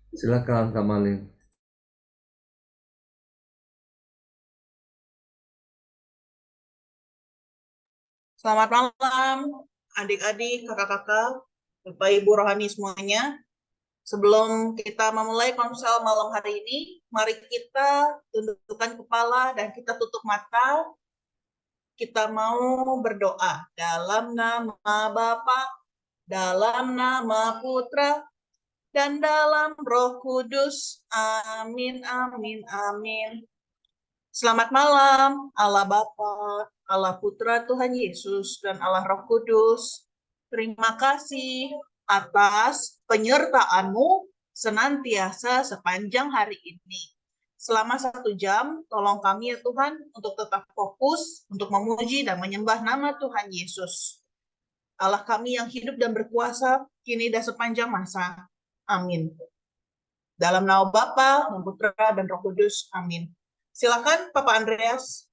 Silakan Kak Malin. Selamat malam, adik-adik, kakak-kakak, Bapak Ibu rohani semuanya. Sebelum kita memulai konsel malam hari ini, mari kita tundukkan kepala dan kita tutup mata. Kita mau berdoa dalam nama Bapa, dalam nama Putra, dan dalam Roh Kudus. Amin, amin, amin. Selamat malam, Allah Bapa, Allah Putra Tuhan Yesus, dan Allah Roh Kudus. Terima kasih atas penyertaan-Mu senantiasa sepanjang hari ini. Selama 1 jam, tolong kami ya Tuhan untuk tetap fokus, untuk memuji dan menyembah nama Tuhan Yesus. Allah kami yang hidup dan berkuasa, kini dan sepanjang masa. Amin. Dalam nama Bapa, dan Putra, dan Roh Kudus. Amin. Silakan, Papa Andreas.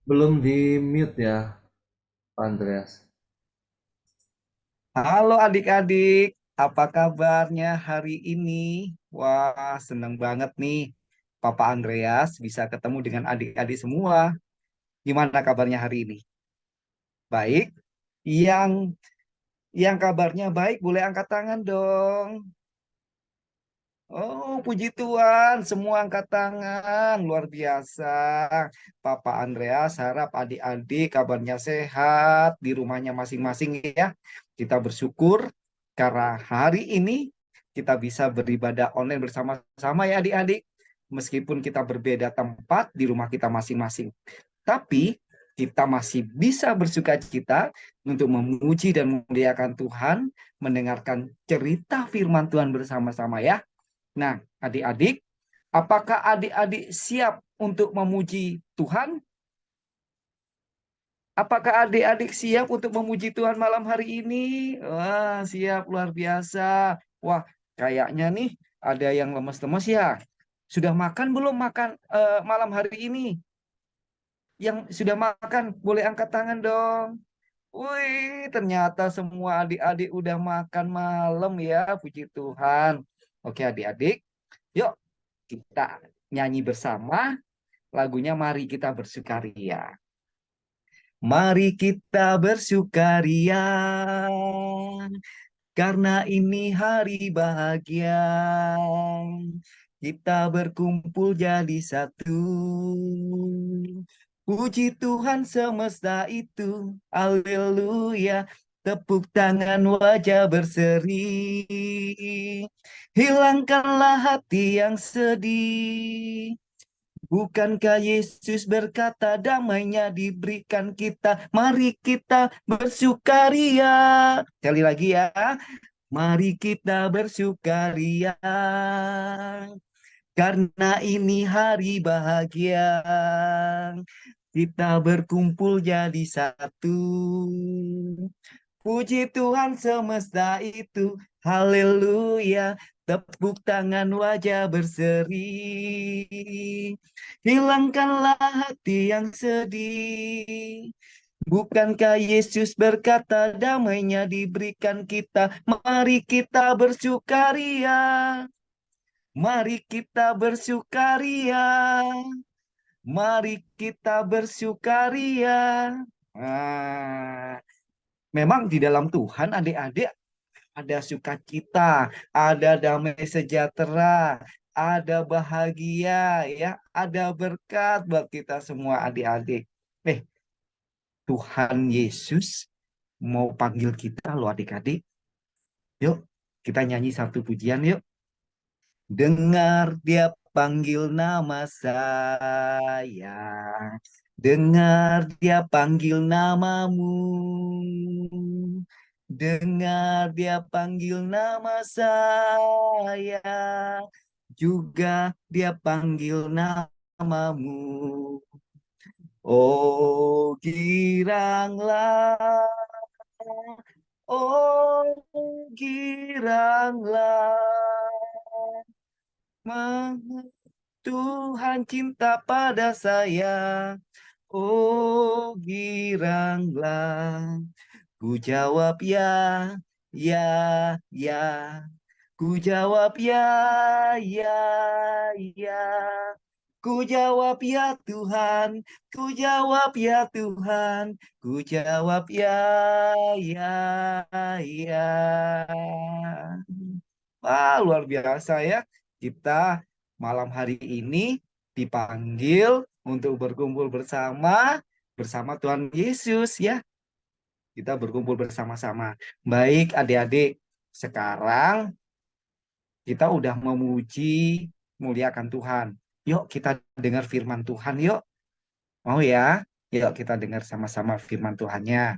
Belum di mute ya, Pak Andreas. Halo adik-adik, apa kabarnya hari ini? Wah, senang banget nih. Papa Andreas bisa ketemu dengan adik-adik semua. Gimana kabarnya hari ini? Baik? Yang yang kabarnya baik boleh angkat tangan dong. Oh, puji Tuhan, semua angkat tangan. Luar biasa. Papa Andreas harap adik-adik kabarnya sehat di rumahnya masing-masing ya. Kita bersyukur karena hari ini kita bisa beribadah online bersama-sama ya adik-adik. Meskipun kita berbeda tempat di rumah kita masing-masing. Tapi kita masih bisa bersuka cita untuk memuji dan memuliakan Tuhan, mendengarkan cerita firman Tuhan bersama-sama ya. Nah, adik-adik, apakah adik-adik siap untuk memuji Tuhan? Apakah adik-adik siap untuk memuji Tuhan malam hari ini? Wah, siap luar biasa. Wah, kayaknya nih ada yang lemes-lemes ya. Sudah makan belum makan malam hari ini? Yang sudah makan, boleh angkat tangan dong. Wih, ternyata semua adik-adik udah makan malam ya, puji Tuhan. Oke, adik-adik, yuk kita nyanyi bersama lagunya Mari Kita Bersukaria. Mari kita bersukaria karena ini hari bahagia. Kita berkumpul jadi satu. Puji Tuhan semesta itu. Haleluya. Tepuk tangan wajah berseri. Hilangkanlah hati yang sedih. Bukankah Yesus berkata damainya diberikan kita? Mari kita bersukaria. Sekali lagi ya. Mari kita bersukaria. Karena ini hari bahagia. Kita berkumpul jadi satu. Puji Tuhan semesta itu. Haleluya. Tepuk tangan wajah berseri. Hilangkanlah hati yang sedih. Bukankah Yesus berkata damainya diberikan kita? Mari kita bersukaria. Mari kita bersukaria. Mari kita bersukaria. Nah, memang di dalam Tuhan adik-adik ada sukacita, ada damai sejahtera, ada bahagia, ya, ada berkat buat kita semua adik-adik. Eh, Tuhan Yesus mau panggil kita loh adik-adik. Yuk, kita nyanyi satu pujian yuk. Dengar dia panggil nama saya. Dengar dia panggil namamu. Dengar dia panggil nama saya. Juga dia panggil namamu. Oh, giranglah. Oh, giranglah. Tuhan cinta pada saya, oh giranglah. Ku jawab ya, ya, ya. Ku jawab ya, ya, ya. Ku jawab ya Tuhan, ku jawab ya Tuhan, ku jawab ya, ya, ya. Wah, luar biasa ya. Kita malam hari ini dipanggil untuk berkumpul bersama Tuhan Yesus ya. Kita berkumpul bersama-sama. Baik, adik-adik, sekarang kita udah memuji, muliakan Tuhan. Yuk kita dengar firman Tuhan yuk. Mau ya? Yuk kita dengar sama-sama firman Tuhannya.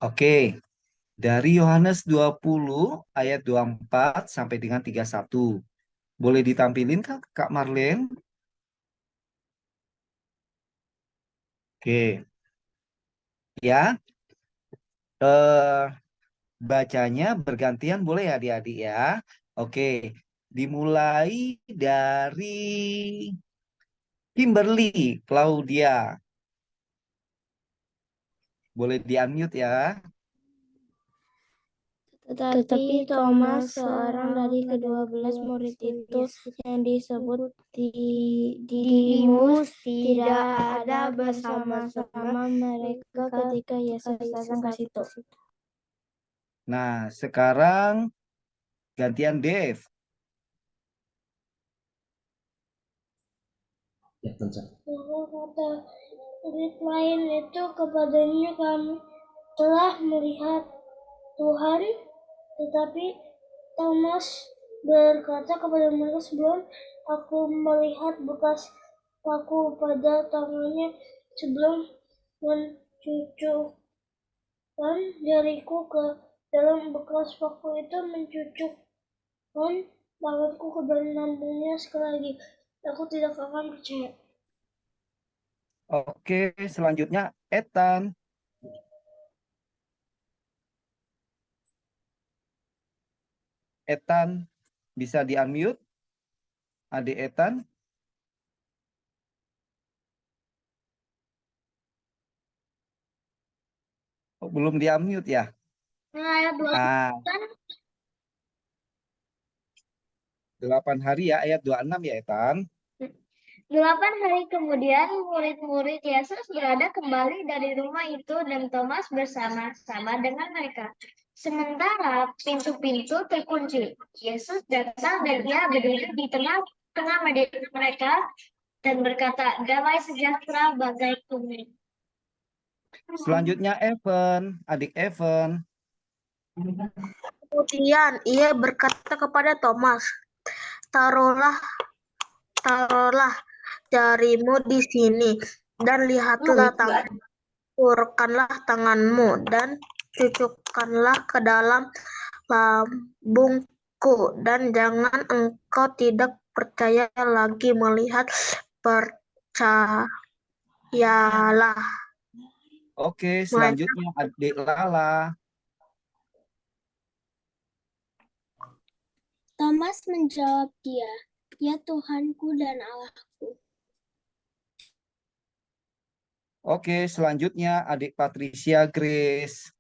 Oke, dari Yohanes 20 ayat 24 sampai dengan 31. Boleh ditampilin Kak Marlene? Oke, ya. Eh, bacanya bergantian boleh ya adik-adik ya. Oke, dimulai dari Kimberly, Claudia. Boleh di-unmute ya. Tetapi Thomas, seorang dari ke-12 murid itu yang disebut Didimus, tidak ada bersama-sama mereka ketika Yesus datang ke situ. Nah, sekarang gantian Dave. Ya, Tonca. Lalu kata murid lain itu kepadanya, kami telah melihat Tuhan. Tetapi Thomas berkata kepada mereka, sebelum aku melihat bekas paku pada tangannya, sebelum mencucukkan jariku ke dalam bekas paku itu, mencucukkan tanganku ke dalam lambungnya, sekali lagi aku tidak akan percaya. Oke, selanjutnya Ethan. Ethan, bisa di-unmute? Adik Ethan. Oh, belum di-unmute ya? Ayat 2 Ah, kan 8 hari ya, ayat 26 ya Ethan. 8 hari kemudian, murid-murid Yesus berada kembali dari rumah itu dan Thomas bersama-sama dengan mereka. Sementara pintu-pintu terkunci, Yesus datang dan ia berdiri di tengah-tengah mereka dan berkata, damai sejahtera bagimu. Selanjutnya Evan, adik Evan. Kemudian ia berkata kepada Thomas, taruhlah jarimu di sini dan lihatlah tanganku. Ulurkanlah tanganmu dan cucukkanlah ke dalam lambungku, dan jangan engkau tidak percaya lagi, melihat percayalah. Oke, selanjutnya adik Lala. Thomas menjawab dia, ya Tuhanku dan Allahku. Oke, selanjutnya adik Patricia Grace.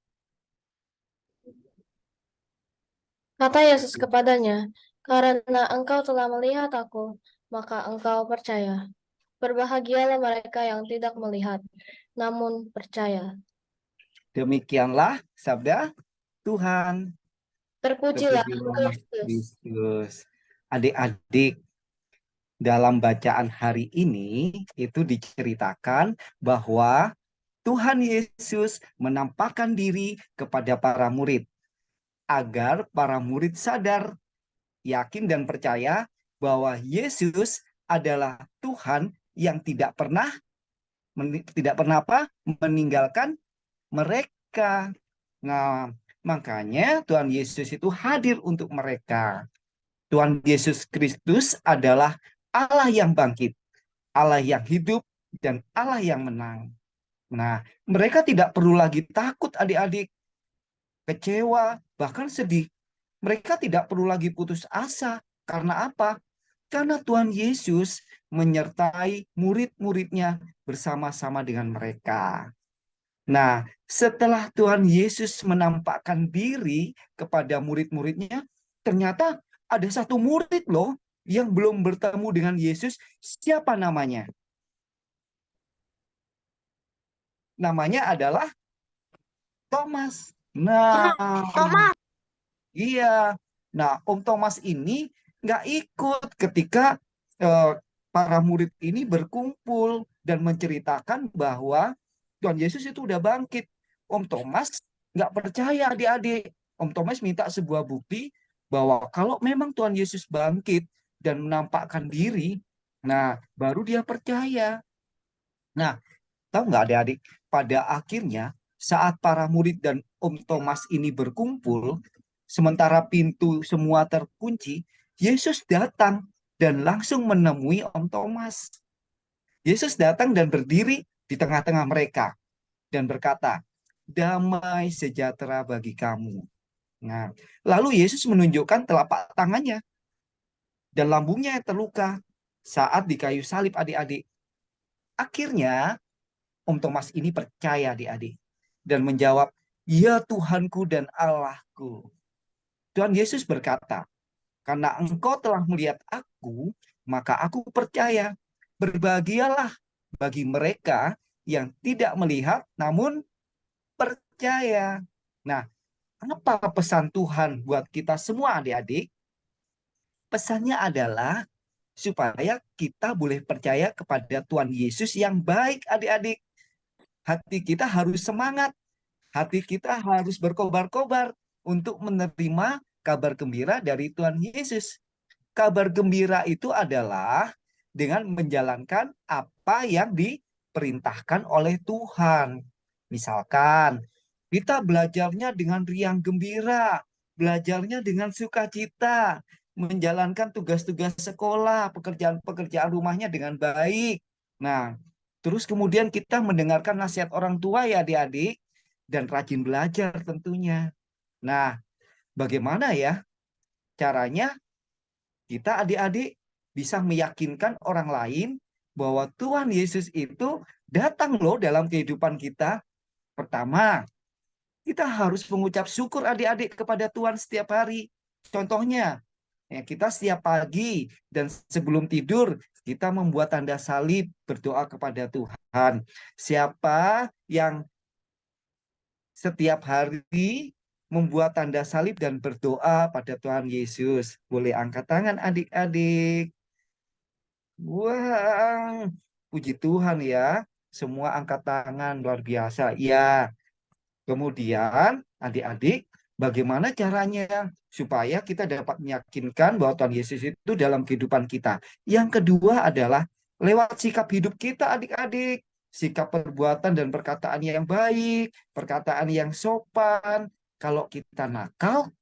Kata Yesus kepadanya, karena engkau telah melihat aku, maka engkau percaya. Berbahagialah mereka yang tidak melihat, namun percaya. Demikianlah sabda Tuhan. Terpujilah Terpujilah Kristus. Kristus. Adik-adik, dalam bacaan hari ini itu diceritakan bahwa Tuhan Yesus menampakkan diri kepada para murid agar para murid sadar, yakin dan percaya bahwa Yesus adalah Tuhan yang tidak pernah meninggalkan mereka. Nah, makanya Tuhan Yesus itu hadir untuk mereka. Tuhan Yesus Kristus adalah Allah yang bangkit, Allah yang hidup, dan Allah yang menang. Nah, mereka tidak perlu lagi takut adik-adik, kecewa, bahkan sedih. Mereka tidak perlu lagi putus asa Karena apa? Karena Tuhan Yesus menyertai murid-muridnya bersama-sama dengan mereka. Nah, setelah Tuhan Yesus menampakkan diri kepada murid-muridnya, ternyata ada satu murid loh yang belum bertemu dengan Yesus. Siapa namanya? Namanya adalah Thomas. Nah, Thomas. iya. Nah, Om Thomas ini nggak ikut ketika para murid ini berkumpul dan menceritakan bahwa Tuhan Yesus itu udah bangkit. Om Thomas nggak percaya adik-adik. Om Thomas minta sebuah bukti bahwa kalau memang Tuhan Yesus bangkit dan menampakkan diri, nah baru dia percaya. Nah, tahu nggak adik-adik? Pada akhirnya saat para murid dan Om Thomas ini berkumpul, sementara pintu semua terkunci, Yesus datang dan langsung menemui Om Thomas. Yesus datang dan berdiri di tengah-tengah mereka dan berkata, "Damai sejahtera bagi kamu." Nah, lalu Yesus menunjukkan telapak tangannya dan lambungnya yang terluka saat di kayu salib adik-adik. Akhirnya Om Thomas ini percaya adik-adik dan menjawab, "Ya Tuhanku dan Allahku." Tuhan Yesus berkata, "Karena engkau telah melihat aku, maka aku percaya. Berbahagialah bagi mereka yang tidak melihat namun percaya." Nah, apa pesan Tuhan buat kita semua adik-adik? Pesannya adalah supaya kita boleh percaya kepada Tuhan Yesus yang baik adik-adik. Hati kita harus semangat, hati kita harus berkobar-kobar untuk menerima kabar gembira dari Tuhan Yesus. Kabar gembira itu adalah dengan menjalankan apa yang diperintahkan oleh Tuhan. Misalkan, kita belajarnya dengan riang gembira, belajarnya dengan sukacita, menjalankan tugas-tugas sekolah, pekerjaan-pekerjaan rumahnya dengan baik. Nah, terus kemudian kita mendengarkan nasihat orang tua ya adik-adik, dan rajin belajar tentunya. Nah, bagaimana ya caranya kita adik-adik bisa meyakinkan orang lain bahwa Tuhan Yesus itu datang loh dalam kehidupan kita? Pertama, kita harus mengucap syukur adik-adik kepada Tuhan setiap hari. Contohnya, ya, kita setiap pagi dan sebelum tidur, kita membuat tanda salib berdoa kepada Tuhan. Siapa yang setiap hari membuat tanda salib dan berdoa pada Tuhan Yesus? Boleh angkat tangan adik-adik. Wah, puji Tuhan ya. Semua angkat tangan, luar biasa. Ya, kemudian adik-adik, bagaimana caranya supaya kita dapat meyakinkan bahwa Tuhan Yesus itu dalam kehidupan kita? Yang kedua adalah lewat sikap hidup kita adik-adik. Sikap perbuatan dan perkataan yang baik, perkataan yang sopan. Kalau kita nakal,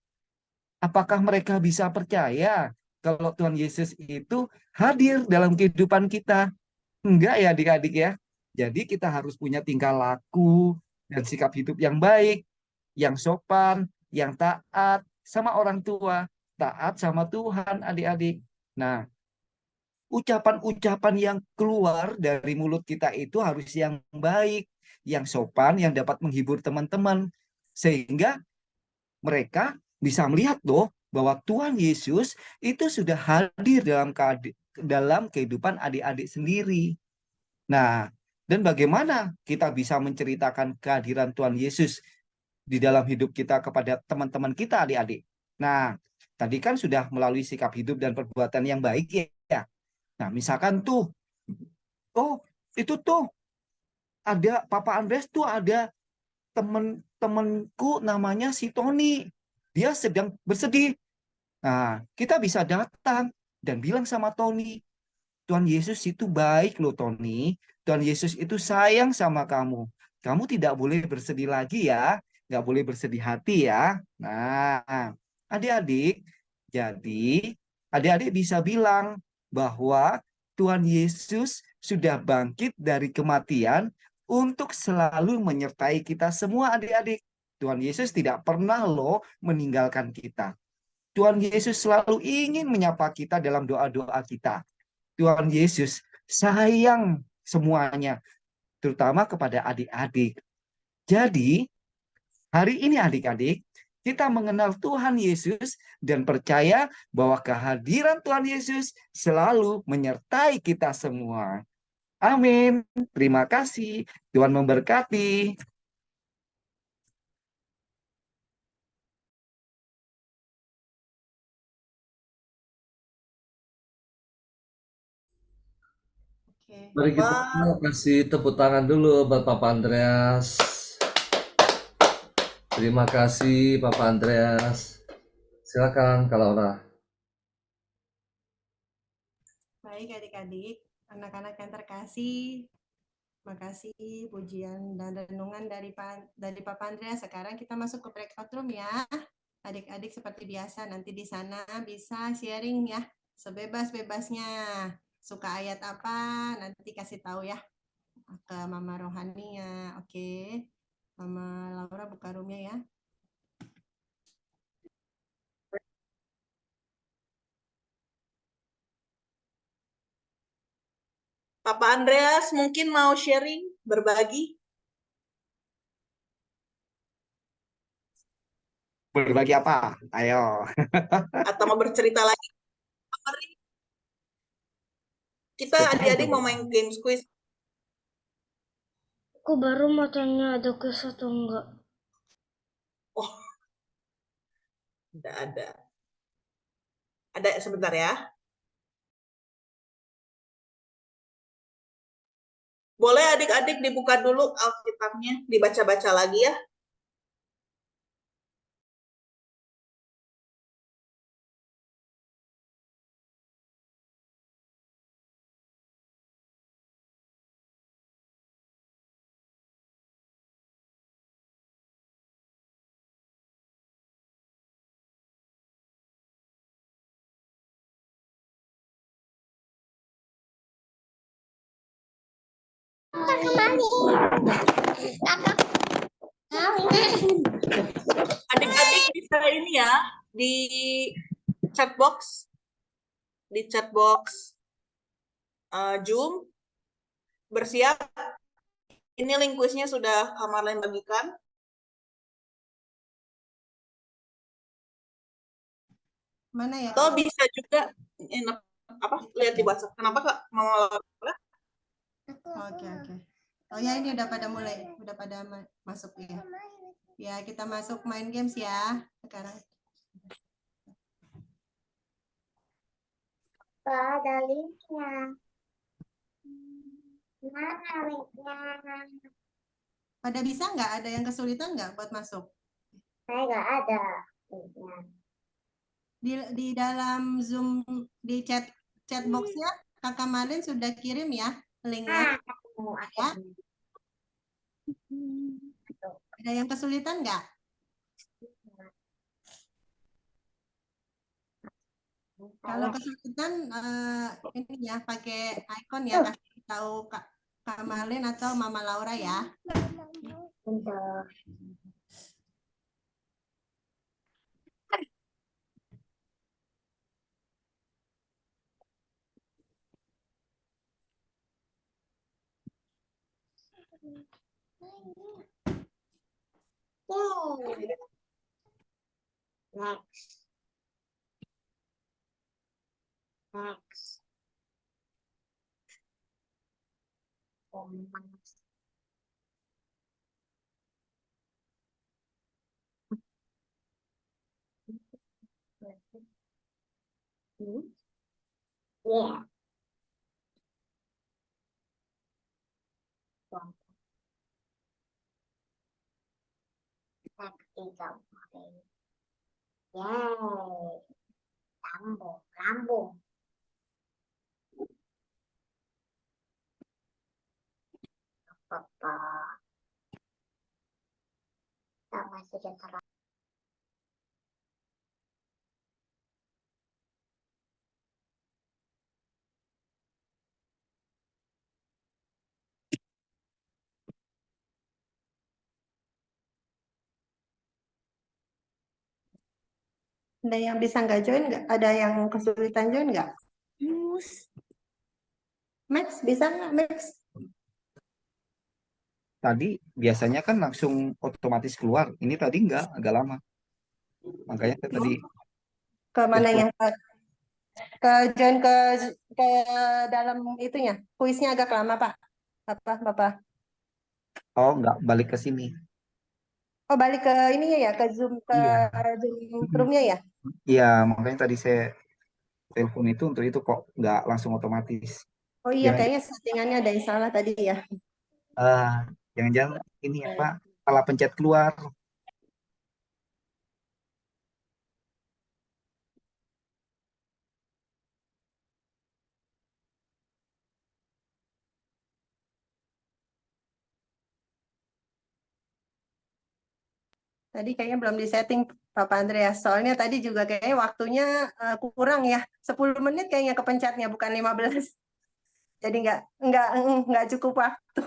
apakah mereka bisa percaya kalau Tuhan Yesus itu hadir dalam kehidupan kita? Enggak ya adik-adik ya. Jadi kita harus punya tingkah laku dan sikap hidup yang baik, yang sopan, yang taat sama orang tua, taat sama Tuhan adik-adik. Nah, ucapan-ucapan yang keluar dari mulut kita itu harus yang baik, yang sopan, yang dapat menghibur teman-teman. Sehingga mereka bisa melihat loh bahwa Tuhan Yesus itu sudah hadir dalam kehidupan adik-adik sendiri. Nah, dan bagaimana kita bisa menceritakan kehadiran Tuhan Yesus di dalam hidup kita kepada teman-teman kita adik-adik? Nah, tadi kan sudah melalui sikap hidup dan perbuatan yang baik ya. Nah, misalkan tuh, oh itu tuh ada Papa Andres tuh ada temen-temenku namanya si Tony. Dia sedang bersedih. Nah, kita bisa datang dan bilang sama Tony, Tuhan Yesus itu baik loh Tony. Tuhan Yesus itu sayang sama kamu. Kamu tidak boleh bersedih lagi ya. Nggak boleh bersedih hati ya. Nah, adik-adik, jadi adik-adik bisa bilang bahwa Tuhan Yesus sudah bangkit dari kematian untuk selalu menyertai kita semua adik-adik. Tuhan Yesus tidak pernah loh meninggalkan kita. Tuhan Yesus selalu ingin menyapa kita dalam doa-doa kita. Tuhan Yesus sayang semuanya, terutama kepada adik-adik. Jadi, hari ini adik-adik, kita mengenal Tuhan Yesus dan percaya bahwa kehadiran Tuhan Yesus selalu menyertai kita semua. Amin. Terima kasih. Tuhan memberkati. Oke, Mari kita Bapak. kasih tepuk tangan dulu buat Papa Andreas. Terima kasih Papa Andreas. Silakan Kak Laura. Baik adik-adik, anak-anak yang terkasih, makasih pujian dan renungan dari Papa Andrea. Sekarang kita masuk ke breakout room ya. Adik-adik seperti biasa nanti di sana bisa sharing ya sebebas-bebasnya. Suka ayat apa nanti kasih tahu ya ke Mama Rohani ya. Oke. Mama Laura buka roomnya ya. Papa Andreas mungkin mau sharing, berbagi, Berbagi apa? Ayo. atau mau bercerita lagi. Kita adik-adik mau main games quiz. Aku baru mau tanya ada kuis atau enggak. Oh, tidak ada. Ada sebentar ya. Boleh adik-adik dibuka dulu Alkitabnya, dibaca-baca lagi ya. Adik-adik bisa ini ya, di chatbox, Zoom, bersiap. Ini link kuisnya sudah Kak Marlene bagikan. Mana ya? Atau bisa juga lihat di WhatsApp. Kenapa Kak? Mau Oke, oke. Oh ya, ini udah pada mulai, udah pada masuk ya. Ya, kita masuk main games ya sekarang. Ada linknya. Mana linknya? Pada bisa nggak? Ada yang kesulitan nggak buat masuk? Saya nggak ada linknya. Di dalam Zoom di chat boxnya Kakak Malin sudah kirim ya linknya. Ya. Ada yang kesulitan nggak? Kalau kesulitan ini ya pakai icon ya, kasih tahu Kak Malin atau Mama Laura ya. Bentar. Yay. Next. Next. Yeah. Yay. Lambung, lambung. Papa. Kita masih terang. Ada yang bisa nggak join nggak? Ada yang kesulitan join nggak? Max, bisa nggak Max? Tadi biasanya kan langsung otomatis keluar. Ini tadi enggak, agak lama. Makanya saya tadi Ke mana yang ke join ke dalam itunya? Kuisnya agak lama, Pak. Apa, Bapak? oh enggak balik ke sini. Oh, balik ke ininya ya, ke Iya. Zoom room-nya ya? Iya, makanya tadi saya telepon itu untuk itu kok nggak langsung otomatis. Oh iya, Jangan kayaknya settingannya ada yang salah tadi ya. ah, jangan-jangan ini apa salah pencet keluar. Tadi kayaknya belum disetting Papa Andreas. Soalnya tadi juga kayaknya waktunya kurang ya. 10 menit kayaknya kepencetnya, bukan 15. Jadi nggak cukup waktu.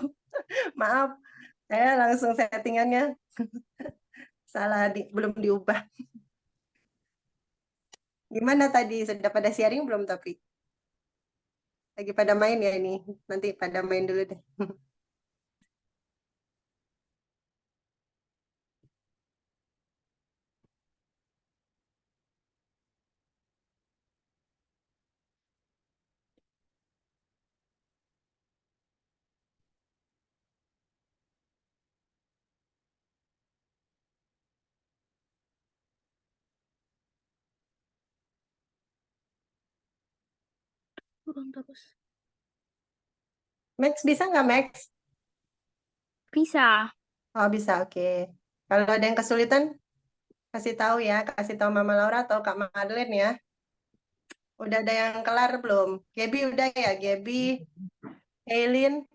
Maaf, saya langsung settingannya salah belum diubah. Gimana tadi? Sudah pada sharing belum tapi? Lagi pada main ya ini. Nanti pada main dulu deh. Turun terus. Max bisa nggak Max? Bisa. Oh bisa, oke. Kalau ada yang kesulitan, kasih tahu ya. Kasih tahu Mama Laura atau Kak Madeleine ya. Udah ada yang kelar belum? Gaby udah ya? Gaby, Eileen,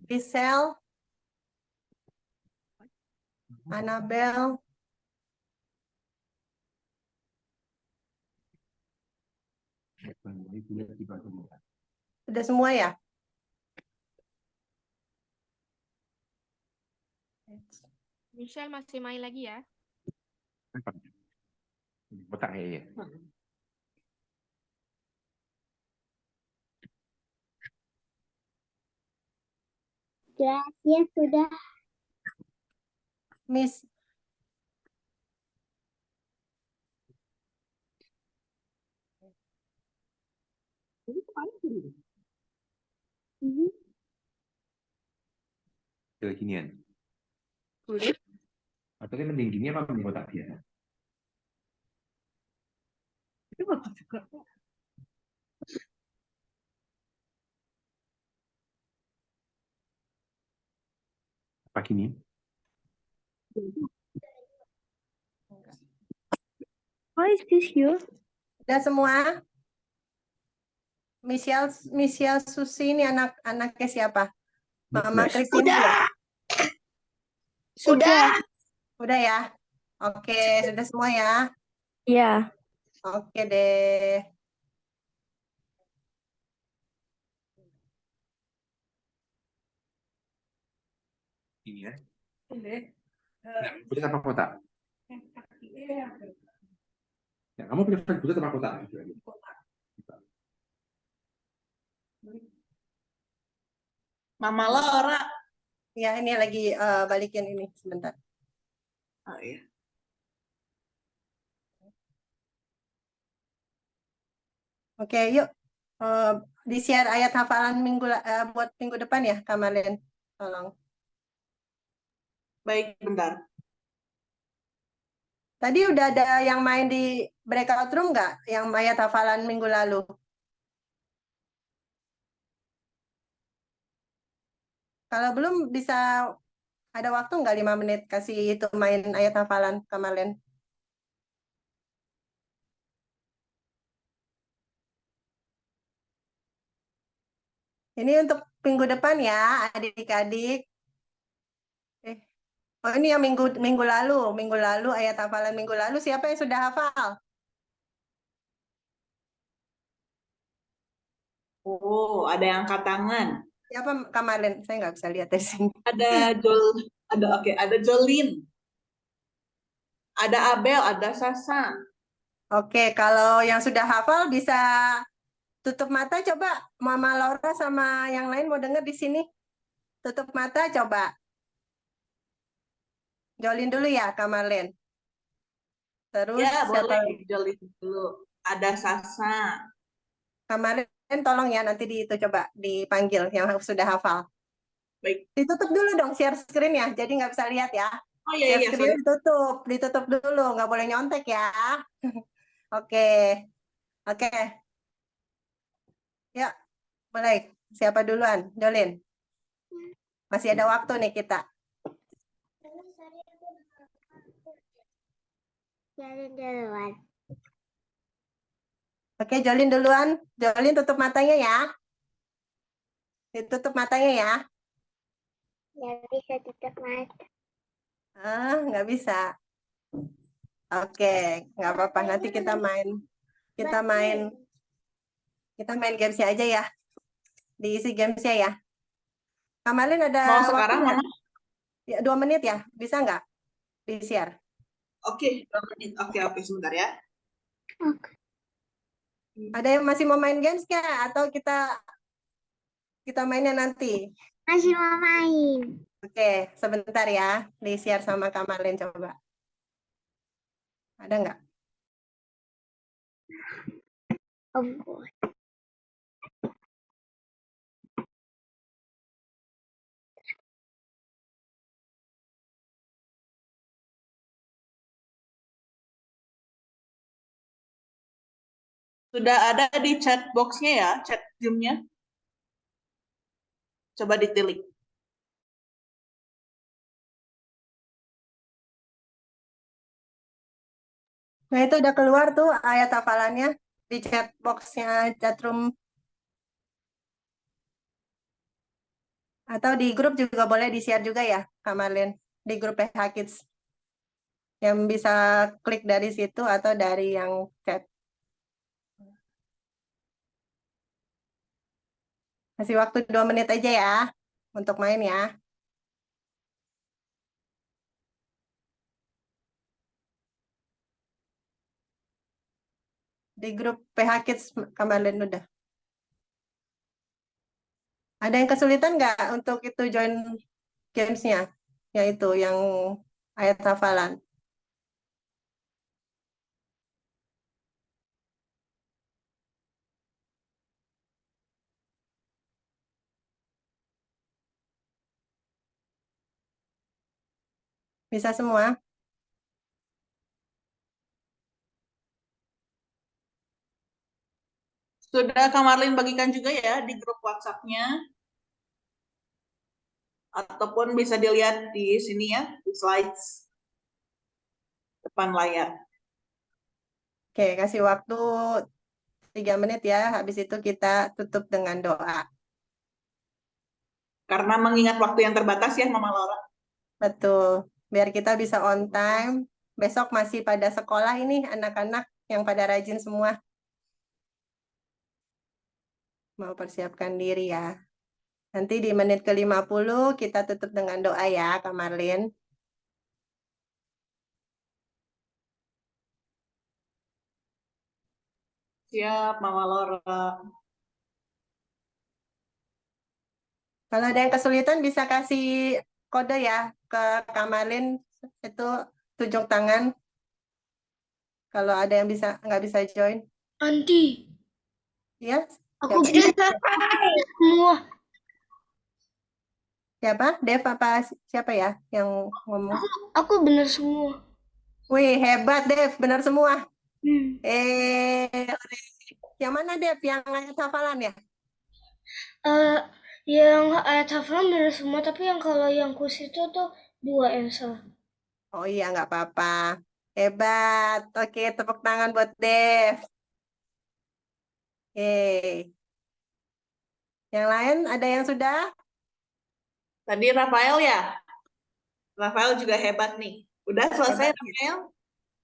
Giselle, Annabelle. Udah semua ya? Michelle masih main lagi ya? Ya, sudah. Miss, Kekinian. Atau dia mending gini apa mending kotak biasa? Itu bagus juga. Apa gini? Why is this you? udah semua? Michelle Susi ini anaknya siapa? Mama Christine ya? Sudah. Udah ya? Oke, sudah semua ya? Iya. Oke deh. Ini ya. Nah, bulat apa kotak? Ya, kamu punya flag bulat apa kotak? Mama Laura. Ya, ini lagi balikin ini sebentar. Oh iya. Oke, yuk. Di-share ayat hafalan buat minggu depan ya, Kamalin. Tolong. Baik, bentar. Tadi udah ada yang main di breakout room nggak? Yang ayat hafalan minggu lalu? Kalau belum bisa ada waktu nggak 5 menit kasih itu main ayat hafalan Kamalin? Ini untuk minggu depan ya, adik-adik. Oh ini yang minggu lalu ayat hafalan minggu lalu siapa yang sudah hafal? Oh, ada yang angkat tangan. Siapa Kamalin? Saya nggak bisa lihat dari sini. Ada Jol, ada Jolin. Ada Abel, ada Sasa. Oke, kalau yang sudah hafal bisa tutup mata coba. Mama Laura sama yang lain mau dengar di sini. Tutup mata coba. Jolin dulu ya, Kamalin. Terus Ya, siapa boleh lagi? jolin dulu. Ada Sasa. Kamalin tolong ya nanti itu coba dipanggil yang sudah hafal. Baik. Ditutup dulu dong share screen ya, jadi nggak bisa lihat ya. Oh iya, Share iya, screen sorry. ditutup dulu, nggak boleh nyontek ya. Oke, oke. Ya, mulai. Siapa duluan? Jolin. Masih ada waktu nih kita. Jalan duluan. Oke, Jolin duluan. Jolin tutup matanya ya. Ditutup matanya ya. Nggak bisa tutup mata. Nggak bisa. Oke, nggak apa-apa. Nanti kita main gamesnya aja ya. Diisi gamesnya ya. Kamalin ada Mau waktu sekarang, nggak? Mama? Ya, 2 menit ya. Bisa nggak di-share? Oke, 2 menit. Oke, sebentar ya. Ada yang masih mau main games nggak? Atau kita mainnya nanti? Masih mau main. Oke, sebentar ya. Di-share sama Kamalin coba. Ada nggak? Oh, Sudah ada di chat box-nya ya, chat Zoom-nya. Coba ditilik. Nah, itu udah keluar tuh ayat hafalannya di chat box-nya chatroom. Atau di grup juga boleh di-share juga ya, Kamalin. Di grup PH Kids. Yang bisa klik dari situ atau dari yang chat. Kasih waktu 2 menit aja ya untuk main ya. Di grup PH Kids Kamalin udah. Ada yang kesulitan nggak untuk itu join games-nya? Yaitu yang ayat hafalan. Bisa semua? Sudah Kamarlin bagikan juga ya di grup WhatsApp-nya. Ataupun bisa dilihat di sini ya, di slides depan layar. Oke, kasih waktu 3 menit ya. Habis itu kita tutup dengan doa. Karena mengingat waktu yang terbatas ya, Mama Laura. Betul. Biar kita bisa on time. Besok masih pada sekolah ini anak-anak yang pada rajin semua. Mau persiapkan diri ya. Nanti di menit ke-50 kita tutup dengan doa ya, Kak Marlin. Siap, Mama Laura. Kalau ada yang kesulitan bisa kasih kode ya ke Kak Marlin. Itu tunjuk tangan. Kalau ada yang nggak bisa join. Anti, Ya, aku siapa? bisa semua. Siapa? Dev apa siapa ya yang ngomong? Aku benar semua. Wih, hebat Dev, benar semua. Hmm. Yang mana Dev? Yang ayat hafalan ya? Yang ayat hafalan benar semua, tapi yang kalau yang kus itu tuh 2 yang salah. Oh iya, nggak apa-apa. Hebat. Oke, tepuk tangan buat Dev. Oke. Yang lain ada yang sudah? Tadi Rafael ya? Rafael juga hebat nih. Udah selesai, Hebat. Rafael?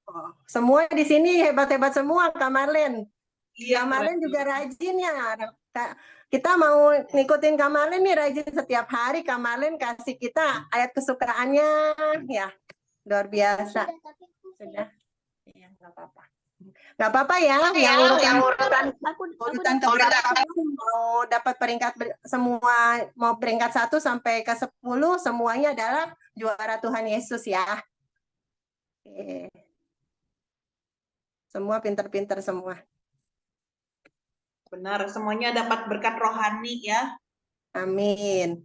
Oh, semua di sini hebat-hebat semua, Kak Marlin. Iya, Kak Marlin keren. juga rajin ya. Kita mau ngikutin Kak Marlin nih rajin setiap hari. Kak Marlin kasih kita ayat kesukaannya. Ya, luar biasa. apa-apa. Nggak apa-apa ya, yang urutan keberapa pun mau dapat peringkat semua, mau peringkat 1 sampai ke 10, semuanya adalah juara Tuhan Yesus ya. Oke. Semua pinter-pinter semua. Benar, semuanya dapat berkat rohani ya. Amin.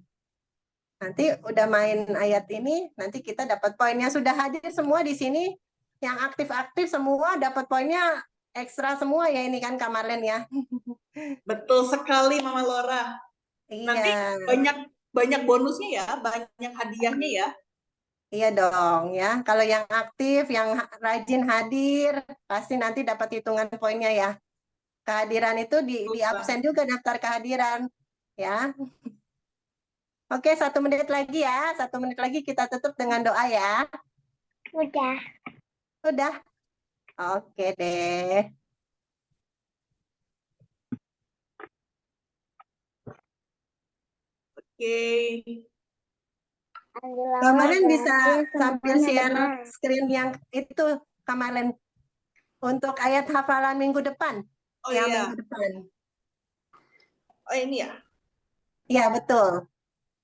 Nanti udah main ayat ini, nanti kita dapat poinnya. Sudah hadir semua di sini, yang aktif-aktif semua dapat poinnya ekstra semua ya, ini kan Kak Marlen ya. Betul sekali Mama Laura. Nanti Iya. banyak bonusnya ya, banyak hadiahnya ya. Iya dong ya. Kalau yang aktif, yang rajin hadir, pasti nanti dapat hitungan poinnya ya. Kehadiran itu di absen juga daftar kehadiran ya. Oke, 1 menit lagi ya. 1 menit lagi kita tutup dengan doa ya. Udah. Udah. Oke deh. Oke. Kemarin bisa sambil share screen yang itu kemarin untuk ayat hafalan minggu depan. Oh yang iya. minggu depan. Oh ini ya. Iya, betul.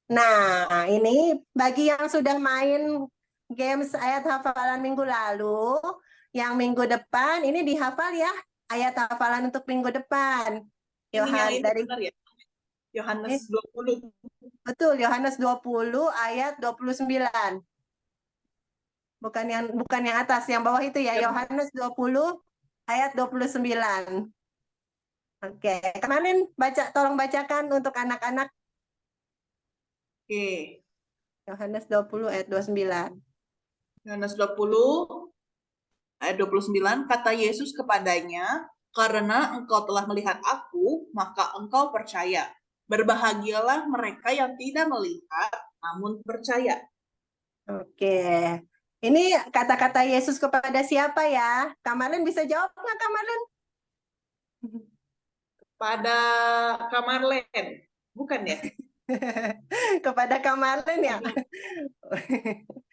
Nah, ini bagi yang sudah main games ayat hafalan minggu lalu, yang minggu depan ini dihafal ya, ayat hafalan untuk minggu depan. Ini yang ini dari benar ya. Yohanes 20. betul, Yohanes 20 ayat 29. Bukan yang atas, yang bawah itu ya, Ya. Yohanes 20 ayat 29. Oke, kemarin tolong bacakan untuk anak-anak. Oke. Yohanes 20 ayat 29. Yohanes 20 ayat 29, kata Yesus kepadanya, karena engkau telah melihat aku, maka engkau percaya. Berbahagialah mereka yang tidak melihat, namun percaya. Oke. Ini kata-kata Yesus kepada siapa ya? Kak Marlen bisa jawab nggak, Kak Marlen? Pada Kak Marlen. Bukan ya? Kepada Kak Marlen ya?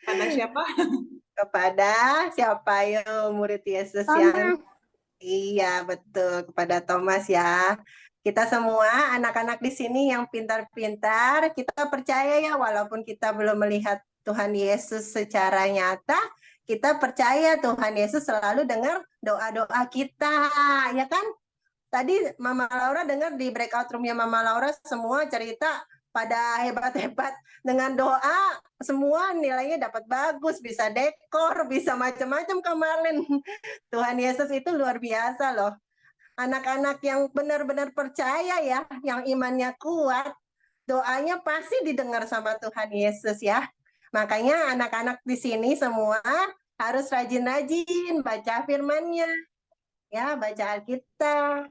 Pada siapa? Kepada siapa yo murid Yesus yang... Iya, betul. Kepada Thomas ya. Kita semua anak-anak di sini yang pintar-pintar, kita percaya ya walaupun kita belum melihat Tuhan Yesus secara nyata, kita percaya Tuhan Yesus selalu dengar doa-doa kita, ya kan? Tadi Mama Laura dengar di breakout room-nya Mama Laura semua cerita pada hebat-hebat dengan doa, semua nilainya dapat bagus, bisa dekor, bisa macam-macam kemarin. Tuhan Yesus itu luar biasa loh. Anak-anak yang benar-benar percaya ya, yang imannya kuat, doanya pasti didengar sama Tuhan Yesus ya. Makanya anak-anak di sini semua harus rajin-rajin baca firman-Nya, ya, baca Alkitab,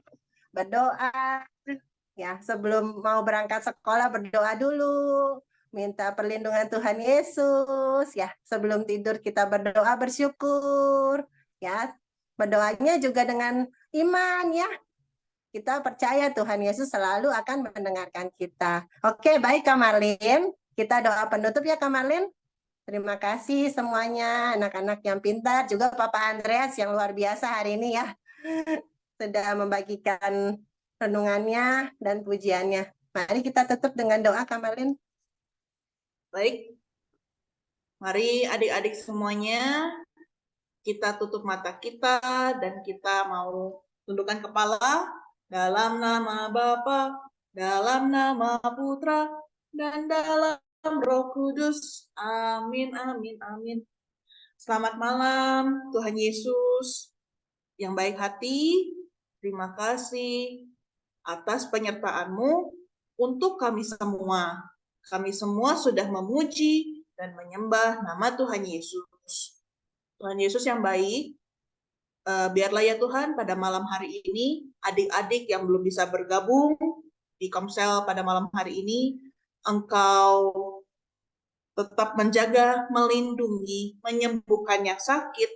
berdoa, ya, sebelum mau berangkat sekolah berdoa dulu, minta perlindungan Tuhan Yesus, ya, sebelum tidur kita berdoa bersyukur, ya, berdoanya juga dengan iman ya. Kita percaya Tuhan Yesus selalu akan mendengarkan kita. Oke, baik Kak Marlin. Kita doa penutup ya Kak Marlin. Terima kasih semuanya, anak-anak yang pintar, juga Papa Andreas yang luar biasa hari ini ya. Sudah membagikan renungannya dan pujiannya. Mari kita tutup dengan doa Kak Marlin. Baik. Mari adik-adik semuanya, kita tutup mata kita dan kita mau tundukkan kepala dalam nama Bapa, dalam nama Putra, dan dalam Roh Kudus. Amin, amin, amin. Selamat malam, Tuhan Yesus yang baik hati. Terima kasih atas penyertaan-Mu untuk kami semua. Kami semua sudah memuji dan menyembah nama Tuhan Yesus. Tuhan Yesus yang baik, biarlah ya Tuhan pada malam hari ini, adik-adik yang belum bisa bergabung di Komsel pada malam hari ini, Engkau tetap menjaga, melindungi, menyembuhkan yang sakit,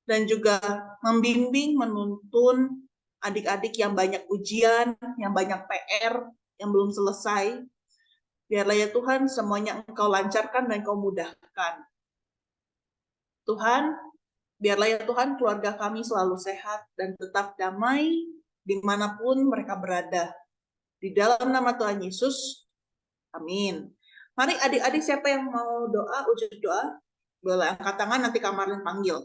dan juga membimbing, menuntun adik-adik yang banyak ujian, yang banyak PR, yang belum selesai. Biarlah ya Tuhan, semuanya Engkau lancarkan dan Engkau mudahkan. Tuhan, Biarlah ya Tuhan keluarga kami selalu sehat dan tetap damai dimanapun mereka berada. Di dalam nama Tuhan Yesus, amin. Mari adik-adik siapa yang mau doa, wujud doa, boleh angkat tangan nanti Kak Marlin panggil.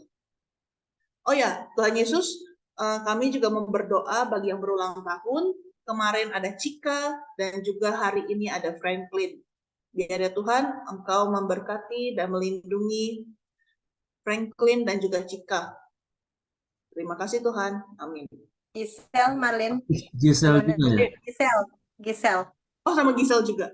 Oh ya, Tuhan Yesus, kami juga mau berdoa bagi yang berulang tahun. Kemarin ada Cika dan juga hari ini ada Franklin. Biar ya Tuhan, Engkau memberkati dan melindungi Franklin dan juga Cika. Terima kasih Tuhan. Amin. Gisel, Marlin. Gisel juga ya. Gisel. Oh, sama Gisel juga.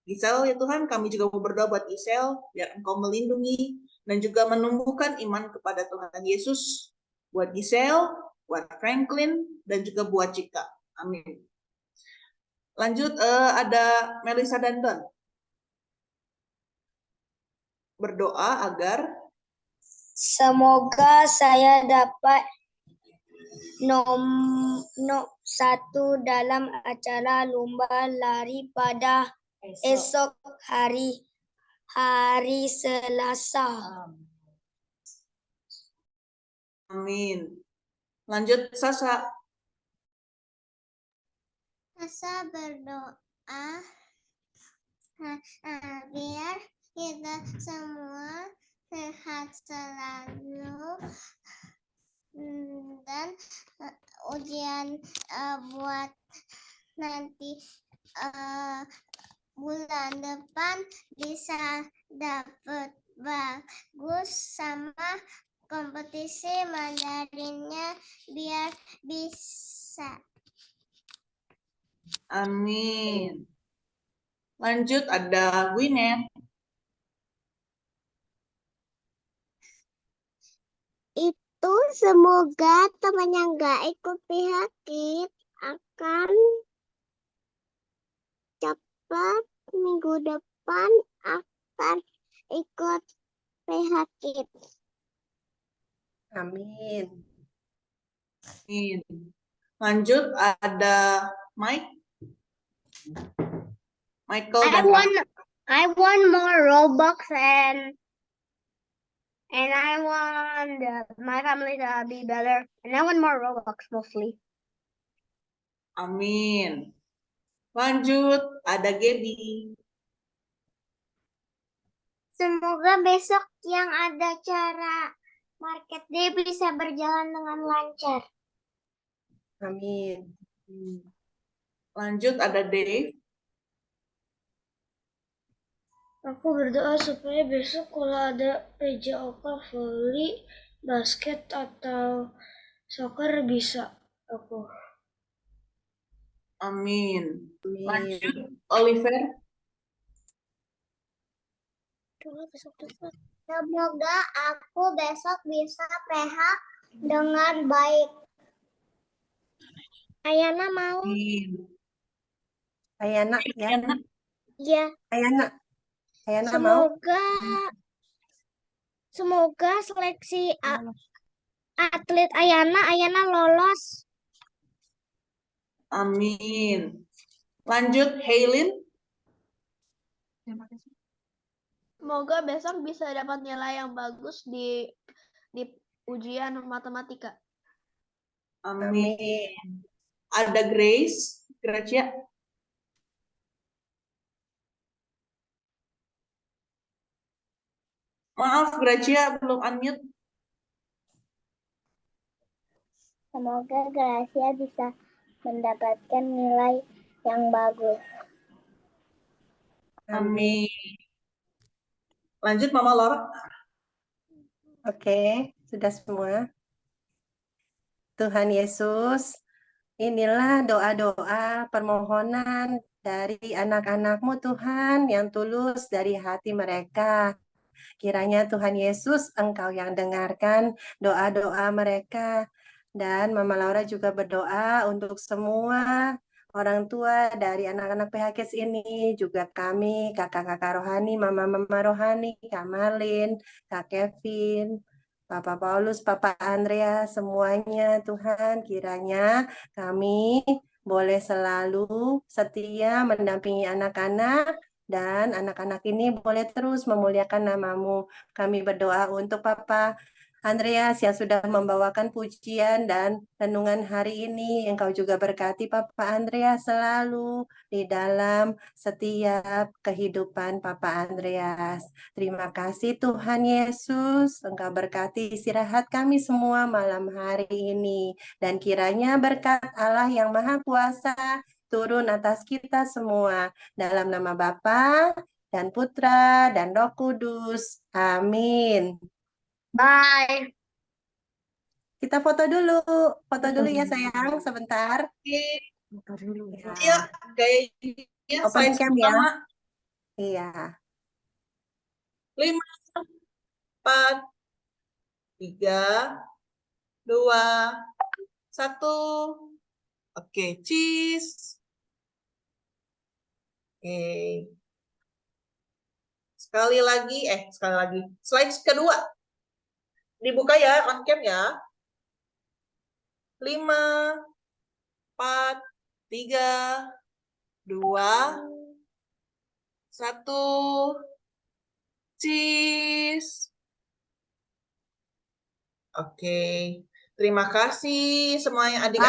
Gisel ya Tuhan, kami juga mau berdoa buat Gisel, biar Engkau melindungi dan juga menumbuhkan iman kepada Tuhan Yesus. Buat Gisel, buat Franklin, dan juga buat Cika. Amin. Lanjut, ada Melissa dan Don. Berdoa agar Semoga saya dapat satu dalam acara lomba lari pada esok hari Selasa. amin. Lanjut, Sasa. Saya berdoa biar kita semua sehat selalu dan ujian buat nanti bulan depan bisa dapat bagus sama kompetisi Mandarinnya biar bisa. Amin. Lanjut, ada Gwyneth. Itu semoga teman yang gak ikut PHKIT akan cepat minggu depan akan ikut PHKIT. Amin. Amin. Lanjut, ada Mike. Michael dan I want more Robux and I want my family to be better and I want more Robux mostly. Amin. Lanjut, ada Gaby. Semoga besok yang ada acara Market Day bisa berjalan dengan lancar. Amin. Lanjut, ada Dave. Aku berdoa supaya besok kalau ada PJOK volley, basket, atau soccer bisa aku. Amin. Amin. Lanjut, Oliver. Semoga aku besok bisa PH dengan baik. Ayana mau? Amin. Ayana ya. Ya. Ayana mau. Semoga seleksi atlet Ayana lolos. Amin. Lanjut, Haylin. Semoga besok bisa dapat nilai yang bagus di ujian matematika. Amin. Ada Grace. Gracia. Maaf, Gracia belum unmute. Semoga Gracia bisa mendapatkan nilai yang bagus. Amin. Lanjut, Mama Laura. Oke, sudah semua. Tuhan Yesus, inilah doa-doa permohonan dari anak-anak-Mu Tuhan yang tulus dari hati mereka. Kiranya Tuhan Yesus Engkau yang dengarkan doa-doa mereka. Dan Mama Laura juga berdoa untuk semua orang tua dari anak-anak PHKIS ini, juga kami, kakak-kakak rohani, mama-mama rohani, Kak Marlin, Kak Kevin, Papa Paulus, Papa Andrea, semuanya Tuhan, kiranya kami boleh selalu setia mendampingi anak-anak, dan anak-anak ini boleh terus memuliakan nama-Mu. Kami berdoa untuk Papa Andreas yang sudah membawakan pujian dan renungan hari ini. Engkau juga berkati Papa Andreas selalu di dalam setiap kehidupan Papa Andreas. Terima kasih Tuhan Yesus, Engkau berkati istirahat kami semua malam hari ini. Dan kiranya berkat Allah yang Maha Kuasa turun atas kita semua. Dalam nama Bapa dan Putra dan Roh Kudus. Amin. Bye. Kita foto dulu. Foto dulu ya sayang, sebentar. Iya, kayaknya Open slide cam ya. pertama. Iya. 5, 4, 3, 2, 1. Oke, cheese. Oke. Sekali lagi. Slide kedua. Dibuka ya, on cam ya. 5, 4, 3, 2, 1. Cheese. Oke. Terima kasih semuanya adik-adik.